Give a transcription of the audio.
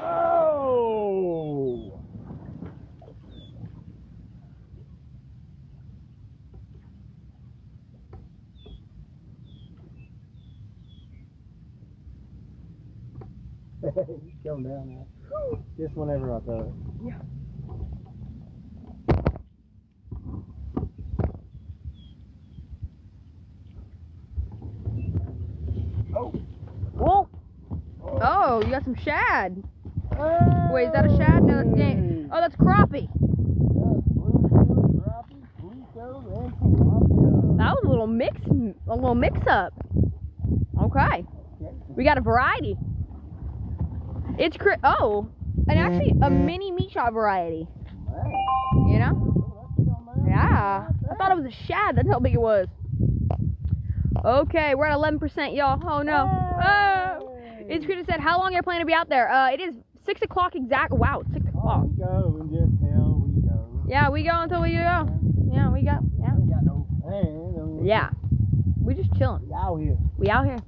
Oh! He's coming down now. Just whenever I throw it. Yeah. Oh! Whoa! Oh, you got some shad. Wait, is that a shad? No, that's game. Oh, that's crappie. That was a little mix up. Okay. We got a variety. It's and actually a mini meat shot variety. You know? Yeah. I thought it was a shad. That's how big it was. Okay, we're at 11%, y'all. Oh no. Oh. It's Critter said, how long are you planning to be out there? It is 6 o'clock exact. Wow, it's 6 o'clock. We go and just hell we go. Yeah, we go until we go. Yeah, we go. Yeah. We got no plan. Yeah. We just chilling. We out here. We out here.